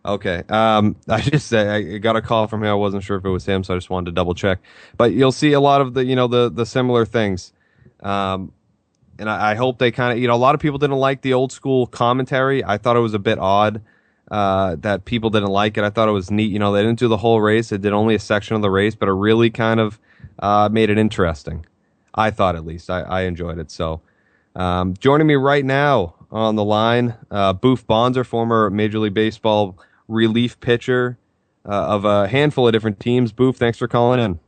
Okay. I got a call from him. I wasn't sure if it was him, so I just wanted to double check. But you'll see a lot of the similar things. Um, and I hope they kind of, a lot of people didn't like the old school commentary. I thought it was a bit odd that people didn't like it. I thought it was neat. They didn't do the whole race. They did only a section of the race, but it really kind of made it interesting. I thought, at least. I enjoyed it. So joining me right now on the line, Boof Bonser, former Major League Baseball relief pitcher of a handful of different teams. Boof, thanks for calling in.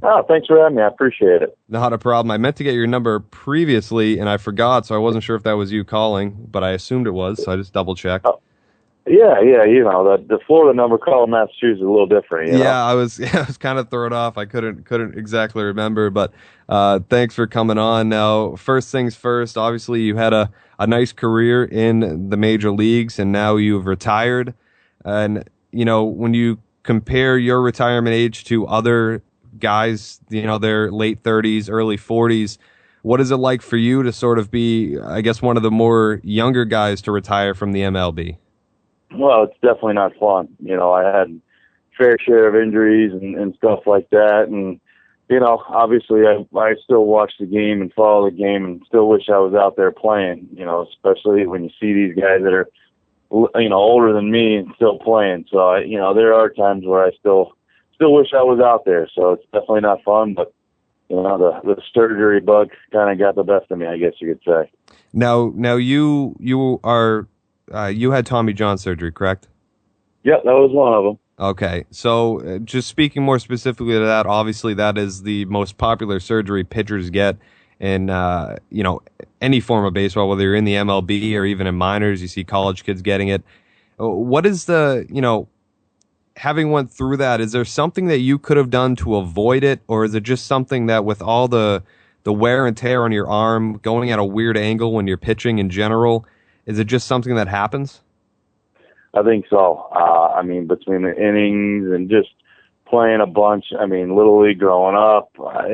Oh, thanks for having me. I appreciate it. Not a problem. I meant to get your number previously, and I forgot, so I wasn't sure if that was you calling, but I assumed it was, so I just double checked. Oh, yeah. The Florida number calling Massachusetts is a little different. Yeah, I was yeah, I was kind of thrown off. I couldn't exactly remember, but thanks for coming on. Now, first things first, obviously you had a nice career in the major leagues, and now you've retired. And when you compare your retirement age to other guys, their late 30s, early 40s, what is it like for you to sort of be, I guess, one of the more younger guys to retire from the MLB? Well, it's definitely not fun. I had fair share of injuries and stuff like that. And, obviously I still watch the game and follow the game and still wish I was out there playing, especially when you see these guys that are, older than me and still playing. So, there are times where I still wish I was out there. So it's definitely not fun, but the surgery bug kind of got the best of me, I guess you could say. Now you had Tommy John surgery, correct? Yep, that was one of them. Okay, so just speaking more specifically to that, obviously that is the most popular surgery pitchers get in any form of baseball, whether you're in the MLB or even in minors. You see college kids getting it. What is having went through that? Is there something that you could have done to avoid it, or is it just something that with all the wear and tear on your arm, going at a weird angle when you're pitching in general, is it just something that happens? I think so. Between the innings and just playing a bunch, Little League growing up, on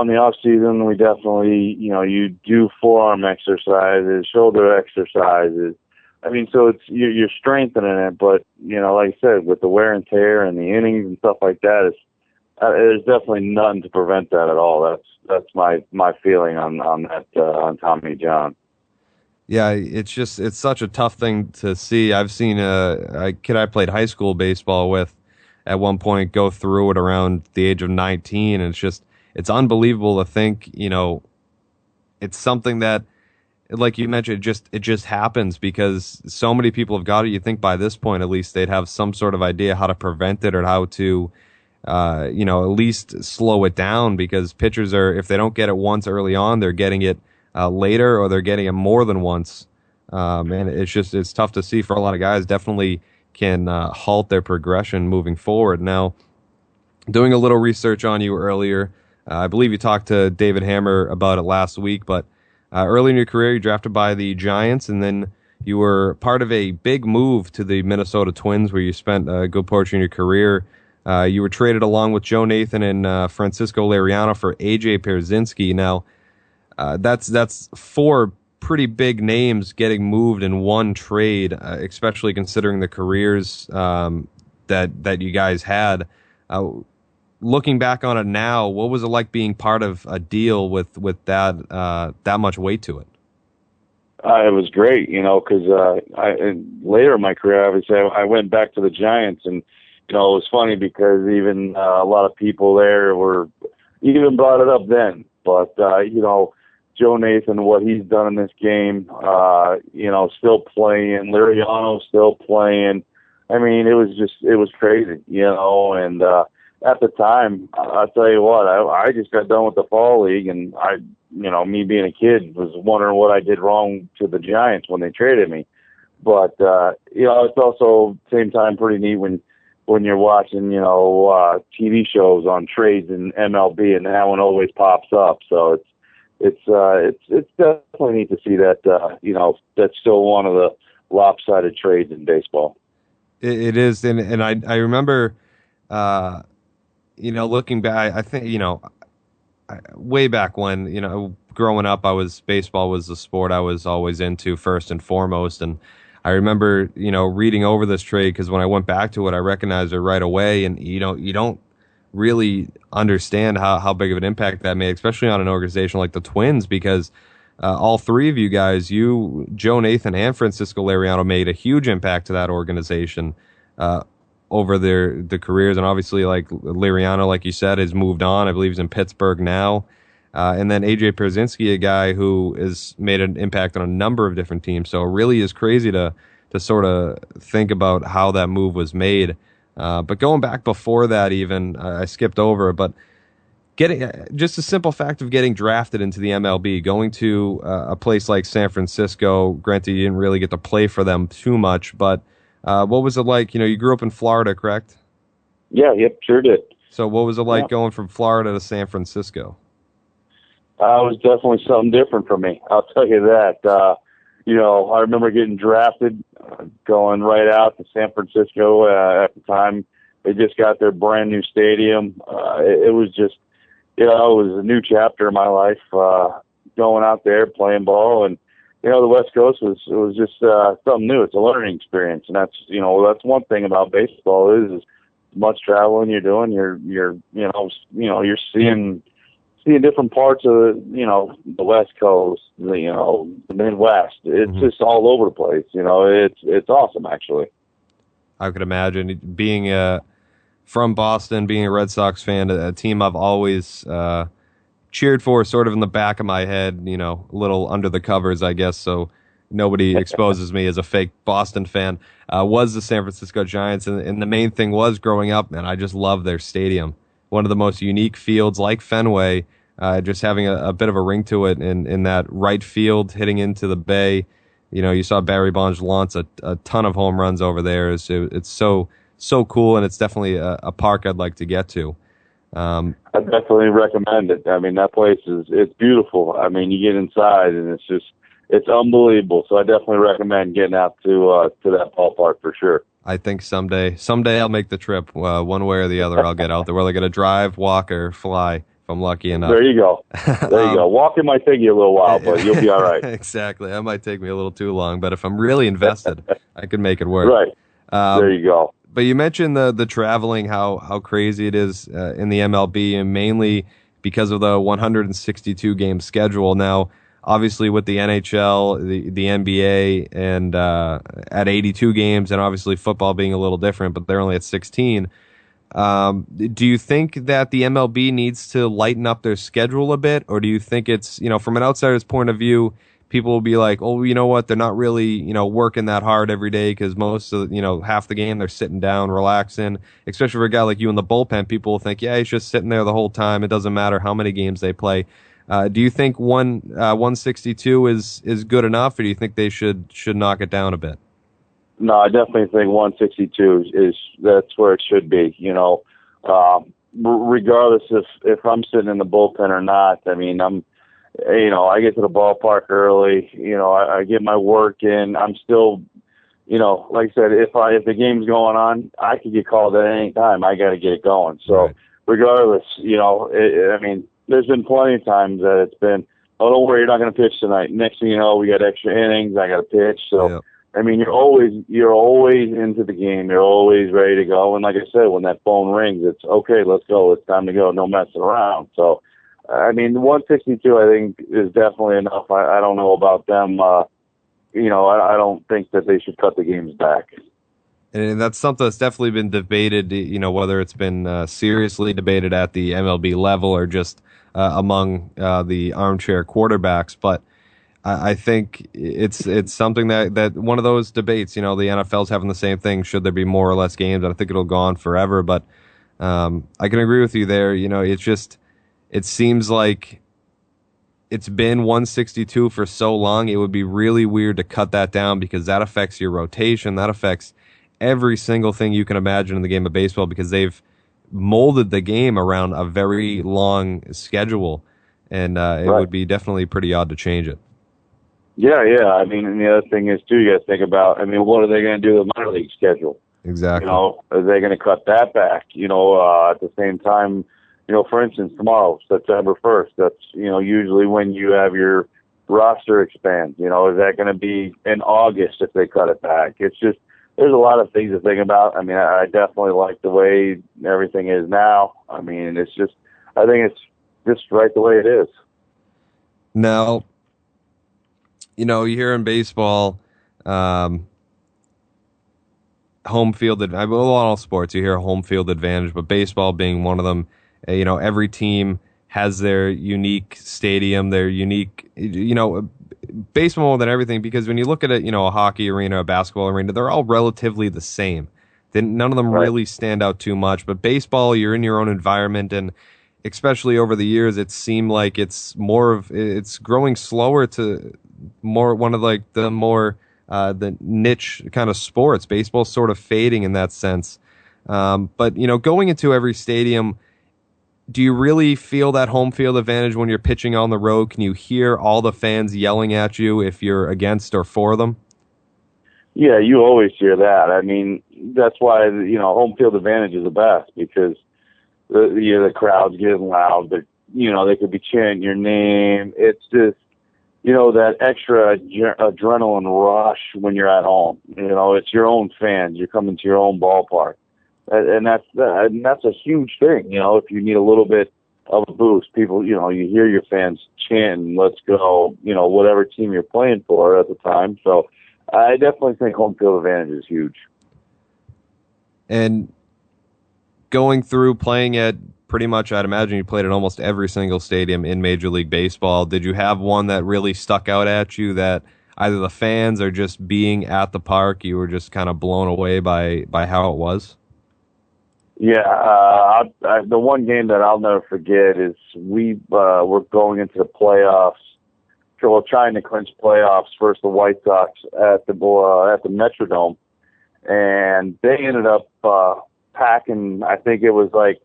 the off season, we definitely, you do forearm exercises, shoulder exercises. So you're strengthening it, but, like I said, with the wear and tear and the innings and stuff like that, there's definitely nothing to prevent that at all. That's my feeling on that, on Tommy John. Yeah, it's such a tough thing to see. I've seen a kid I played high school baseball with at one point go through it around the age of 19, and it's unbelievable to think, it's something that, like you mentioned, it just happens because so many people have got it. You think by this point, at least, they'd have some sort of idea how to prevent it or how to, at least slow it down, because pitchers are, if they don't get it once early on, they're getting it later, or they're getting it more than once. And it's tough to see for a lot of guys. Definitely can halt their progression moving forward. Now, doing a little research on you earlier, I believe you talked to David Hammer about it last week, but early in your career, you drafted by the Giants, and then you were part of a big move to the Minnesota Twins, where you spent a good portion of your career. You were traded along with Joe Nathan and Francisco Liriano for AJ Pierzynski. Now, that's four pretty big names getting moved in one trade, especially considering the careers that you guys had. Looking back on it now, what was it like being part of a deal with that much weight to it? It was great, because later in my career, obviously, I went back to the Giants, and it was funny because even a lot of people there were even brought it up then, but Joe Nathan, what he's done in this game, still playing. Liriano still playing. It was crazy, and at the time, I'll tell you what, I just got done with the fall league, and me being a kid was wondering what I did wrong to the Giants when they traded me. But, it's also same time pretty neat when you're watching, TV shows on trades in MLB, and that one always pops up. So it's definitely neat to see that, that's still one of the lopsided trades in baseball. It is, and I remember, looking back, I think, way back when, growing up, baseball was the sport I was always into first and foremost, and I remember, reading over this trade because when I went back to it, I recognized it right away. And, you don't really understand how big of an impact that made, especially on an organization like the Twins, because all three of you guys, you, Joe Nathan, and Francisco Liriano, made a huge impact to that organization over the careers. And obviously, like Liriano, like you said, has moved on. I believe he's in Pittsburgh now. And then AJ Pierzynski, a guy who has made an impact on a number of different teams. So it really is crazy to sort of think about how that move was made. But going back before that, even I skipped over, but getting just a simple fact of getting drafted into the MLB, going to a place like San Francisco. Granted, you didn't really get to play for them too much, but what was it like? You grew up in Florida, correct? Yeah, yep, sure did. So what was it like going from Florida to San Francisco? It was definitely something different for me. I'll tell you that. I remember getting drafted, going right out to San Francisco at the time. They just got their brand new stadium. It was just, it was a new chapter in my life, going out there, playing ball. And, the West Coast was just something new. It's a learning experience. And that's one thing about baseball is much traveling you're doing. You're seeing different parts of the West Coast, the Midwest. It's just all over the place. It's awesome actually. I could imagine being from Boston, being a Red Sox fan, a team I've always cheered for, sort of in the back of my head, a little under the covers, I guess, so nobody exposes me as a fake Boston fan, was the San Francisco Giants. And the main thing was growing up, man, I just love their stadium. One of the most unique fields, like Fenway, just having a bit of a ring to it in that right field hitting into the bay. You saw Barry Bonds launch a ton of home runs over there. It's so cool, and it's definitely a park I'd like to get to. I definitely recommend it. I mean, that place it's beautiful. I mean, you get inside and it's unbelievable. So I definitely recommend getting out to that ballpark for sure. I think someday I'll make the trip, one way or the other. I'll get out there. Whether I got to drive, walk, or fly, if I'm lucky enough. There you go. There you go. Walking might take you a little while, but you'll be all right. Exactly. That might take me a little too long, but if I'm really invested, I can make it work. Right. There you go. But you mentioned the traveling, how crazy it is in the MLB, and mainly because of the 162 game schedule. Now, obviously with the NHL, the NBA, and at 82 games, and obviously football being a little different, but they're only at 16. Do you think that the MLB needs to lighten up their schedule a bit, or do you think it's, from an outsider's point of view, people will be like, oh, you know what, they're not really, working that hard every day because most of, half the game they're sitting down, relaxing, especially for a guy like you in the bullpen. People will think, yeah, he's just sitting there the whole time. It doesn't matter how many games they play. Do you think 162 is good enough, or do you think they should knock it down a bit? No, I definitely think 162 that's where it should be. Regardless if I'm sitting in the bullpen or not. I mean, I get to the ballpark early. I get my work in. I'm still, like I said, if the game's going on, I could get called at any time. I got to get it going. So right. Regardless, there's been plenty of times that it's been, oh, don't worry, you're not going to pitch tonight. Next thing you know, we got extra innings. I got to pitch. So, yep. You're always into the game. You're always ready to go. And like I said, when that phone rings, it's okay. Let's go. It's time to go. No messing around. So, 162, I think, is definitely enough. I don't know about them. I don't think that they should cut the games back. And that's something that's definitely been debated, whether it's been seriously debated at the MLB level or just among the armchair quarterbacks. But I think it's something that one of those debates, the NFL's having the same thing. Should there be more or less games? And I think it'll go on forever. But I can agree with you there. It's just, it seems like it's been 162 for so long. It would be really weird to cut that down because that affects your rotation. That affects every single thing you can imagine in the game of baseball because they've molded the game around a very long schedule. And it would be definitely pretty odd to change it. Yeah. And the other thing is, too, you got to think about, what are they going to do with the minor league schedule? Exactly. Are they going to cut that back? At the same time, for instance, tomorrow, September 1st, that's, usually when you have your roster expands? You know, is that going to be in August if they cut it back? It's just, there's a lot of things to think about. I mean, I definitely like the way everything is now. I mean, it's just, I think it's just right the way it is. Now, you know, you hear in baseball, home field advantage. Well, all sports, you hear home field advantage, but baseball being one of them. You know, every team has their unique stadium, their unique, you know, baseball more than everything, because when you look at it, you know, a hockey arena, a basketball arena, they're all relatively the same. None of them Right. really stand out too much. But baseball, you're in your own environment, and especially over the years, it seemed like it's growing slower to more one of like the more the niche kind of sports. Baseball's sort of fading in that sense. But you know, going into every stadium, do you really feel that home field advantage when you're pitching on the road? Can you hear all the fans yelling at you if you're against or for them? Yeah, you always hear that. I mean, that's why, you know, home field advantage is the best, because the crowd's getting loud, but, you know, they could be chanting your name. It's just, you know, that extra adrenaline rush when you're at home. You know, it's your own fans. You're coming to your own ballpark. And that's a huge thing. You know, if you need a little bit of a boost, people, you know, you hear your fans chanting, let's go, you know, whatever team you're playing for at the time. So I definitely think home field advantage is huge. And going through playing at pretty much, I'd imagine you played at almost every single stadium in Major League Baseball. Did you have one that really stuck out at you that either the fans or just being at the park, you were just kind of blown away by how it was? Yeah, the one game that I'll never forget is we were going into the playoffs. Well, trying to clinch playoffs versus the White Sox at the Metrodome, and they ended up packing. I think it was like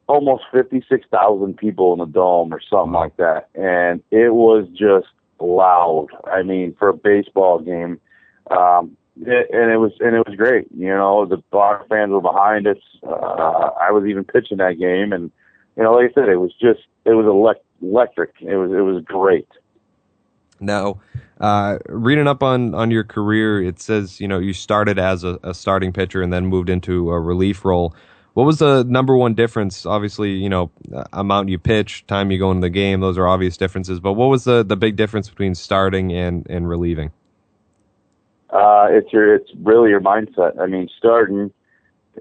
almost 56,000 people in the dome or something like that, and it was just loud. I mean, for a baseball game. It was great. You know, the bar fans were behind us. I was even pitching that game, and you know, like I said, it was electric. It was great. Now, reading up on your career, it says, you know, you started as a starting pitcher and then moved into a relief role. What was the number one difference? Obviously, you know, amount you pitch, time you go into the game, those are obvious differences. But what was the big difference between starting and relieving? It's really your mindset. I mean, starting,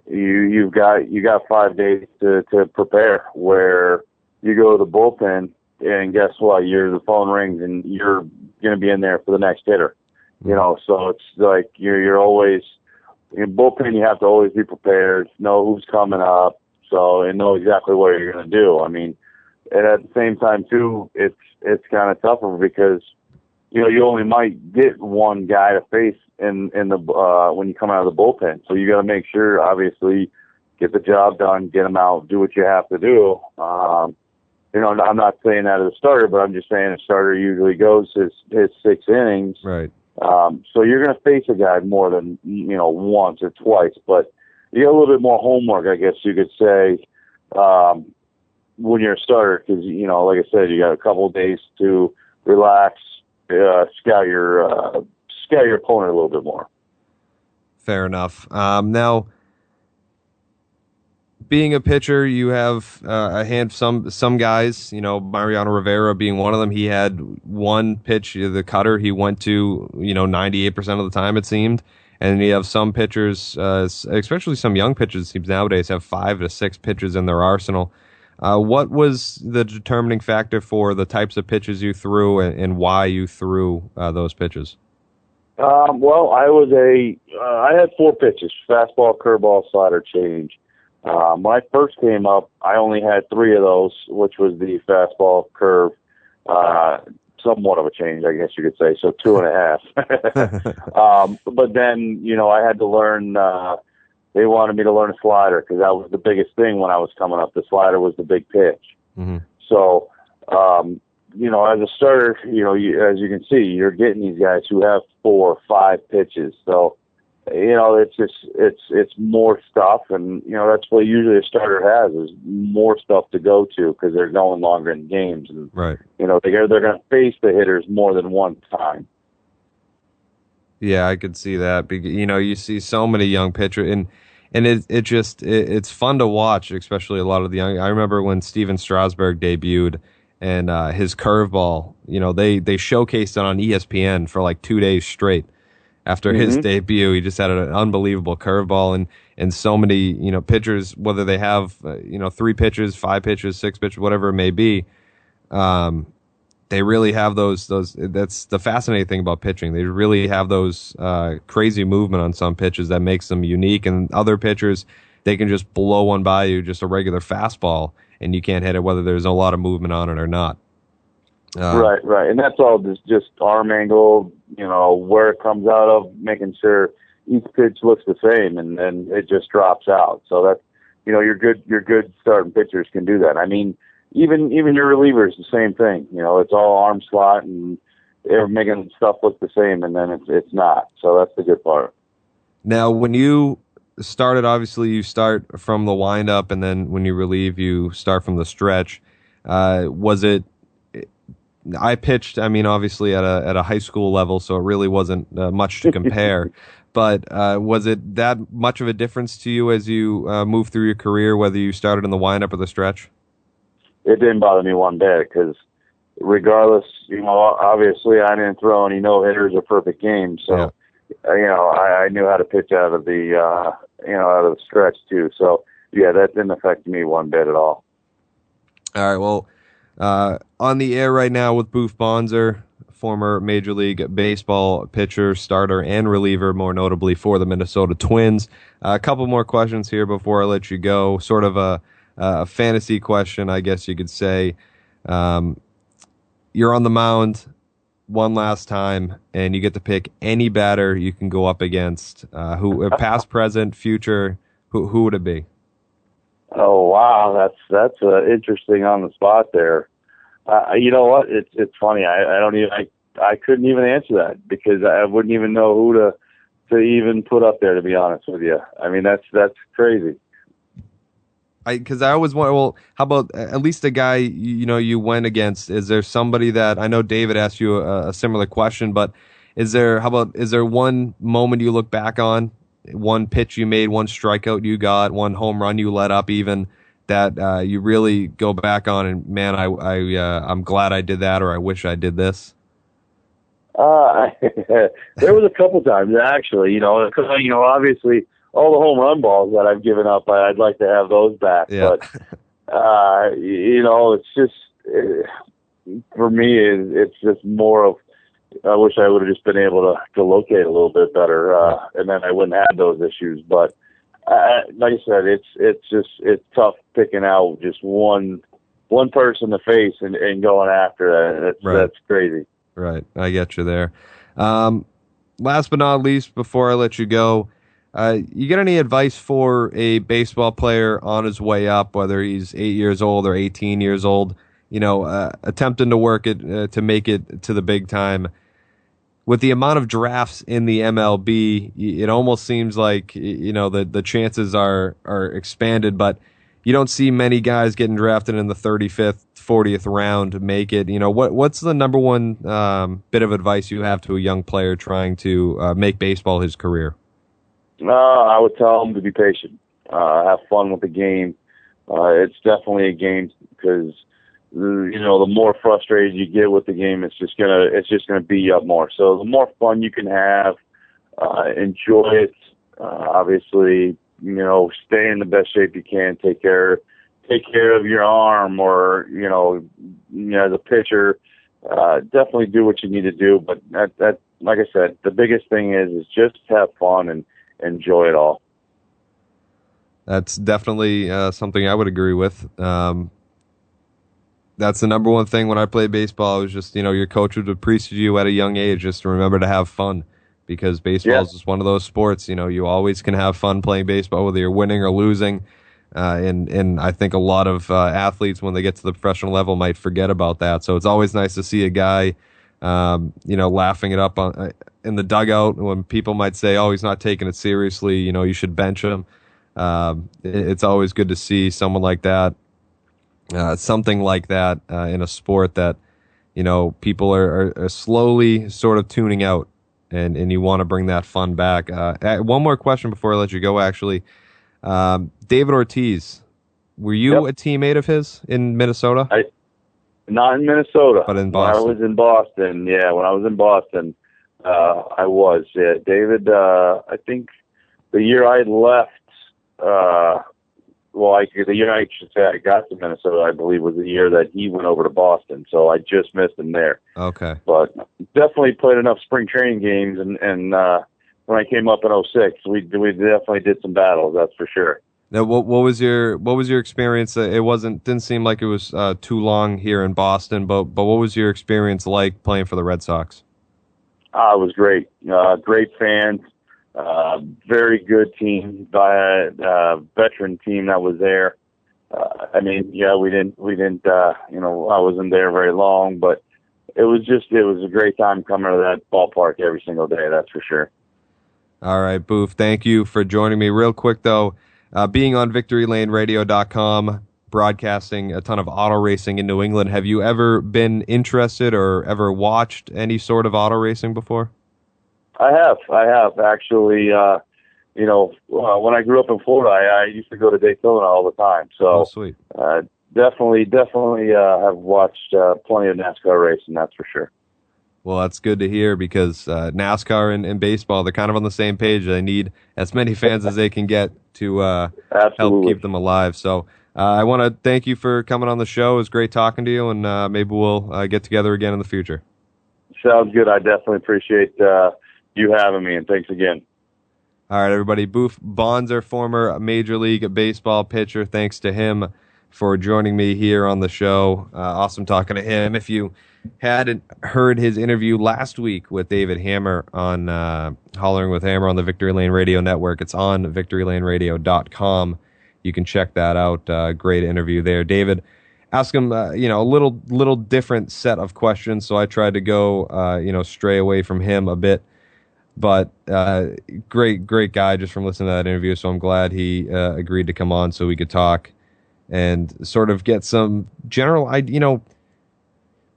you got 5 days to prepare. Where you go to the bullpen, and guess what? The phone rings, and you're going to be in there for the next hitter. You know, so it's like you're always in bullpen. You have to always be prepared, know who's coming up, and know exactly what you're going to do. I mean, and at the same time too, it's kind of tougher because, you know, you only might get one guy to face in the when you come out of the bullpen. So you got to make sure, obviously, get the job done, get them out, do what you have to do. You know, I'm not saying that as a starter, but I'm just saying a starter usually goes his 6 innings. Right. So you're going to face a guy more than, you know, once or twice, but you got a little bit more homework, I guess you could say, when you're a starter, because, you know, like I said, you got a couple of days to relax, scout your opponent a little bit more. Fair enough. Now, being a pitcher, you have some guys. You know, Mariano Rivera being one of them. He had one pitch, the cutter, he went to, you know, 98% of the time it seemed. And you have some pitchers, especially some young pitchers, it seems nowadays have 5 to 6 pitches in their arsenal. What was the determining factor for the types of pitches you threw and why you threw those pitches? Well, I had 4 pitches: fastball, curveball, slider, change. When I first came up, I only had 3 of those, which was the fastball, curve, somewhat of a change, I guess you could say, so 2.5. But then, you know, I had to learn. They wanted me to learn a slider because that was the biggest thing when I was coming up. The slider was the big pitch. Mm-hmm. So, you know, as a starter, you know, as you can see, you're getting these guys who have 4 or 5 pitches. So it's more stuff, and that's what usually a starter has is more stuff to go to because they're no longer in games, and Right. they're going to face the hitters more than one time. Yeah, I could see that. You see so many young pitchers, and it's fun to watch, especially a lot of the young. I remember when Steven Strasburg debuted, and his curveball. They showcased it on ESPN for like 2 days straight. After his Hmm. debut, he just had an unbelievable curveball, and so many pitchers, whether they have 3 pitches, 5 pitches, 6 pitches, whatever it may be. Um, they really have those. That's the fascinating thing about pitching. They really have those crazy movement on some pitches that makes them unique, and other pitchers they can just blow one by you, just a regular fastball, and you can't hit it whether there's a lot of movement on it or not. Right, and that's all just arm angle, where it comes out of, making sure each pitch looks the same, and then it just drops out. So that's your good starting pitchers can do that. I mean, even your relievers, the same thing. It's all arm slot, and they're making stuff look the same, and then it's not. So that's the good part. Now, when you started, obviously you start from the windup, and then when you relieve, you start from the stretch. Was it? I pitched. I mean, obviously at a high school level, so it really wasn't much to compare. But was it that much of a difference to you as you moved through your career, whether you started in the windup or the stretch? It didn't bother me one bit because regardless, obviously I didn't throw any no hitters or perfect games, so. Yeah. I knew how to pitch out of the out of the stretch too. So yeah, that didn't affect me one bit at all. All right. Well, on the air right now with Boof Bonser, former Major League Baseball pitcher, starter, and reliever, more notably for the Minnesota Twins. A couple more questions here before I let you go. Sort of a fantasy question, I guess you could say. You're on the mound one last time, and you get to pick any batter you can go up against. Who, past, present, future? Who would it be? Oh wow, that's interesting on the spot there. You know what? It's funny. I don't even I couldn't even answer that because I wouldn't even know who to even put up there. To be honest with you, I mean that's crazy. Because I always want. Well, how about at least a guy you went against? Is there somebody that I know? David asked you a similar question, but is there? How about is there one moment you look back on, one pitch you made, one strikeout you got, one home run you let up, even that you really go back on and man, I'm glad I did that, or I wish I did this. There was a couple times actually, because obviously all the home run balls that I've given up, I'd like to have those back. Yeah. But it's just for me, it's just more of I wish I would have just been able to locate a little bit better, and then I wouldn't have those issues. But like I said, it's tough picking out just one person to face and going after that. That's crazy. Right, I get you there. Last but not least, before I let you go, you get any advice for a baseball player on his way up, whether he's 8 years old or 18 years old, attempting to work it to make it to the big time? With the amount of drafts in the MLB, it almost seems like the chances are expanded, but you don't see many guys getting drafted in the 35th, 40th round to make it. What's the number one bit of advice you have to a young player trying to make baseball his career? I would tell him to be patient, have fun with the game. It's definitely a game because the more frustrated you get with the game, it's just gonna beat you up more. So the more fun you can have, enjoy it. Obviously, stay in the best shape you can. Take care of your arm, or as a pitcher, definitely do what you need to do. But that like I said, the biggest thing is just have fun and enjoy it all. That's definitely something I would agree with. That's the number one thing when I played baseball. It was just, your coach would preach to you at a young age just to remember to have fun, because baseball is just one of those sports. You always can have fun playing baseball, whether you're winning or losing. And I think a lot of athletes, when they get to the professional level, might forget about that. So it's always nice to see a guy, laughing it up in the dugout when people might say, "Oh, he's not taking it seriously," you should bench him. It's always good to see someone like that, something like that in a sport that people are slowly sort of tuning out, and you want to bring that fun back. One more question before I let you go. Actually, David Ortiz, were you Yep. a teammate of his in Minnesota? Not in Minnesota, But in when I Boston. was in Boston. Yeah, when I was in Boston, I was. Yeah, David. I think the year I left, the year I should say I got to Minnesota, I believe was the year that he went over to Boston. So I just missed him there. Okay. But definitely played enough spring training games, and when I came up in '06, we definitely did some battles. That's for sure. Now, what was your experience? It didn't seem like it was too long here in Boston, but what was your experience like playing for the Red Sox? It was great. Great fans. Very good team, veteran team that was there. We didn't. I wasn't there very long, but it was a great time coming to that ballpark every single day. That's for sure. All right, Boof. Thank you for joining me. Real quick though, being on VictoryLaneRadio.com, broadcasting a ton of auto racing in New England. Have you ever been interested or ever watched any sort of auto racing before? I have actually. When I grew up in Florida, I used to go to Daytona all the time. So, sweet. definitely have watched plenty of NASCAR racing. That's for sure. Well, that's good to hear because NASCAR and baseball, they're kind of on the same page. They need as many fans as they can get to help keep them alive. So I want to thank you for coming on the show. It was great talking to you, and maybe we'll get together again in the future. Sounds good. I definitely appreciate you having me, and thanks again. All right, everybody. Boof Bonser, former Major League Baseball pitcher. Thanks to him for joining me here on the show. Awesome talking to him. If you hadn't heard his interview last week with David Hammer on Hollering with Hammer on the Victory Lane Radio Network, it's on VictoryLaneRadio.com. You can check that out. Great interview there. David, ask him, a little different set of questions, so I tried to go, stray away from him a bit. But great guy just from listening to that interview, so I'm glad he agreed to come on so we could talk and sort of get some general,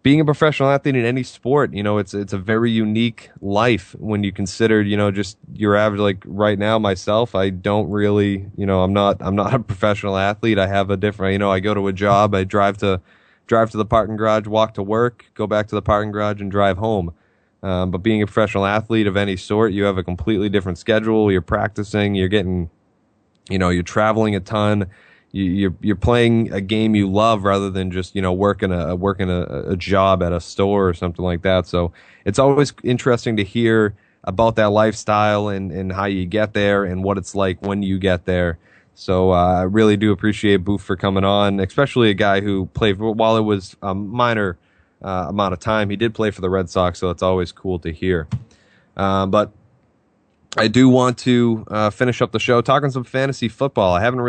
being a professional athlete in any sport, it's a very unique life when you consider, just your average, like right now myself, I don't really, I'm not a professional athlete. I have a different, I go to a job, I drive to the parking garage, walk to work, go back to the parking garage and drive home. But being a professional athlete of any sort, you have a completely different schedule. You're practicing, you're getting, you're traveling a ton. You're playing a game you love rather than just working a job at a store or something like that. So it's always interesting to hear about that lifestyle and how you get there and what it's like when you get there. So I really do appreciate Boof for coming on, especially a guy who played while it was a minor amount of time. He did play for the Red Sox, so it's always cool to hear. But I do want to finish up the show talking some fantasy football. I haven't really